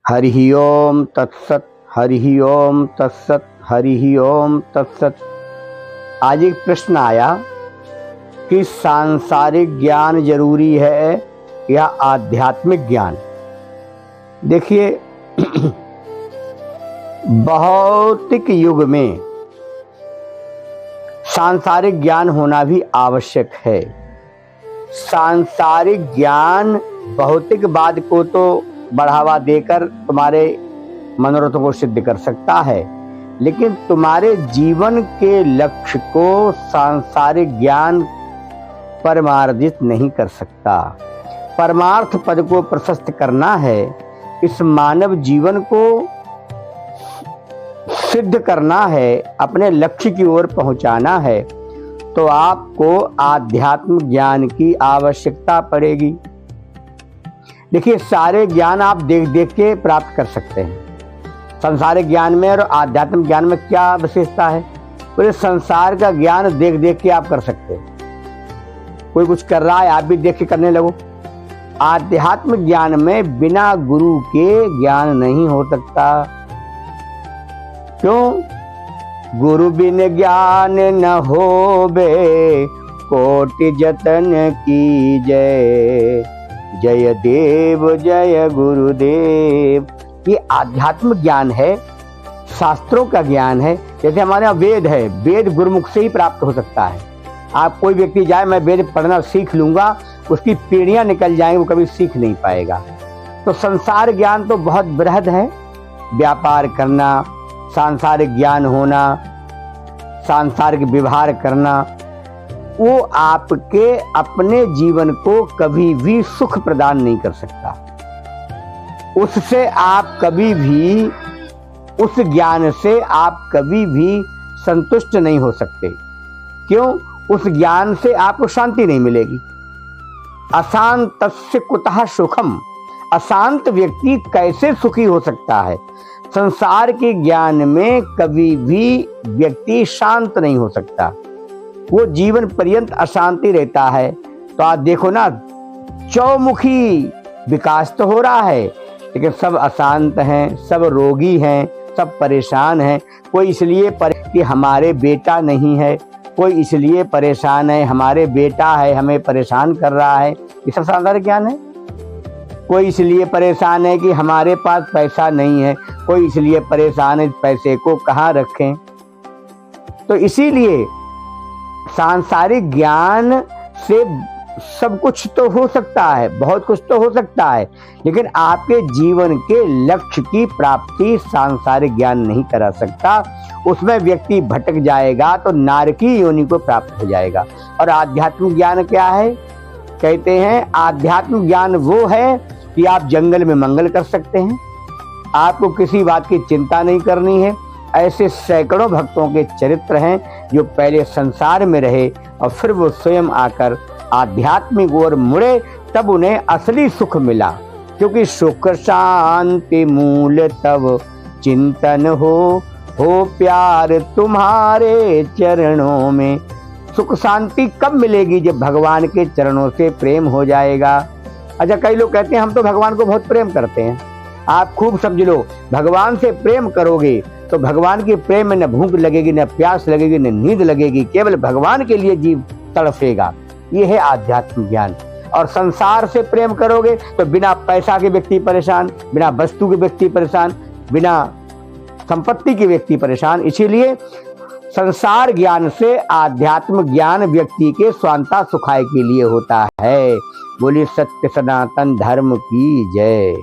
हरि ओम तत्सत, हरि ओम तत्सत, हरि ओम तत्सत। आज एक प्रश्न आया कि सांसारिक ज्ञान जरूरी है या आध्यात्मिक ज्ञान। देखिए भौतिक युग में सांसारिक ज्ञान होना भी आवश्यक है। सांसारिक ज्ञान भौतिकवाद को तो बढ़ावा देकर तुम्हारे मनोरथों को सिद्ध कर सकता है, लेकिन तुम्हारे जीवन के लक्ष्य को सांसारिक ज्ञान परमार्जित नहीं कर सकता। परमार्थ पद को प्रशस्त करना है, इस मानव जीवन को सिद्ध करना है, अपने लक्ष्य की ओर पहुंचाना है, तो आपको आध्यात्म ज्ञान की आवश्यकता पड़ेगी। देखिए सारे ज्ञान आप देख देख के प्राप्त कर सकते हैं। संसारिक ज्ञान में और आध्यात्मिक ज्ञान में क्या विशेषता है? पूरे संसार का ज्ञान देख देख के आप कर सकते हैं। कोई कुछ कर रहा है, आप भी देख के करने लगो। आध्यात्मिक ज्ञान में बिना गुरु के ज्ञान नहीं हो सकता। क्यों? गुरु बिन ज्ञान न होबे, कोटि जतन की जय, जय देव जय गुरुदेव। ये आध्यात्मिक ज्ञान है, शास्त्रों का ज्ञान है। जैसे हमारे यहाँ वेद है, वेद गुरुमुख से ही प्राप्त हो सकता है। आप कोई व्यक्ति जाए मैं वेद पढ़ना सीख लूंगा, उसकी पीढ़ियां निकल जाएंगी, वो कभी सीख नहीं पाएगा। तो संसार ज्ञान तो बहुत बृहद है। व्यापार करना, सांसारिक ज्ञान होना, सांसारिक व्यवहार करना, वो आपके अपने जीवन को कभी भी सुख प्रदान नहीं कर सकता। उससे आप कभी भी, उस ज्ञान से आप कभी भी संतुष्ट नहीं हो सकते। क्यों? उस ज्ञान से आपको शांति नहीं मिलेगी। अशांतस्य कुतः सुखम, अशांत व्यक्ति कैसे सुखी हो सकता है? संसार के ज्ञान में कभी भी व्यक्ति शांत नहीं हो सकता, वो जीवन पर्यंत अशांति रहता है। तो आप देखो ना, चौमुखी विकास तो हो रहा है, लेकिन सब अशांत हैं, सब रोगी हैं, सब परेशान हैं। कोई इसलिए कि हमारे बेटा नहीं है, कोई इसलिए परेशान है हमारे बेटा है हमें परेशान कर रहा है। ये सब सांसारिक ज्ञान है। कोई इसलिए परेशान है कि हमारे पास पैसा नहीं है, कोई इसलिए परेशान है पैसे को कहाँ रखें। तो इसीलिए सांसारिक ज्ञान से सब कुछ तो हो सकता है, बहुत कुछ तो हो सकता है, लेकिन आपके जीवन के लक्ष्य की प्राप्ति सांसारिक ज्ञान नहीं करा सकता। उसमें व्यक्ति भटक जाएगा तो नारकी योनि को प्राप्त हो जाएगा। और आध्यात्मिक ज्ञान क्या है? कहते हैं आध्यात्मिक ज्ञान वो है कि आप जंगल में मंगल कर सकते हैं, आपको किसी बात की चिंता नहीं करनी है। ऐसे सैकड़ों भक्तों के चरित्र हैं जो पहले संसार में रहे और फिर वो स्वयं आकर आध्यात्मिक ओर मुड़े, तब उन्हें असली सुख मिला। क्योंकि सुख शांति मूल तब चिंतन हो प्यार तुम्हारे चरणों में। सुख शांति कब मिलेगी? जब भगवान के चरणों से प्रेम हो जाएगा। अच्छा, कई लोग कहते हैं हम तो भगवान को बहुत प्रेम करते हैं। आप खूब समझ लो, भगवान से प्रेम करोगे तो भगवान के प्रेम में न भूख लगेगी, न प्यास लगेगी, न नींद लगेगी, केवल भगवान के लिए जीव तड़पेगा। ये है आध्यात्मिक ज्ञान। और संसार से प्रेम करोगे तो बिना पैसा के व्यक्ति परेशान, बिना वस्तु के व्यक्ति परेशान, बिना संपत्ति के व्यक्ति परेशान। इसीलिए संसार ज्ञान से आध्यात्म ज्ञान व्यक्ति के स्वांता सुखाय के लिए होता है। बोलिए सत्य सनातन धर्म की जय।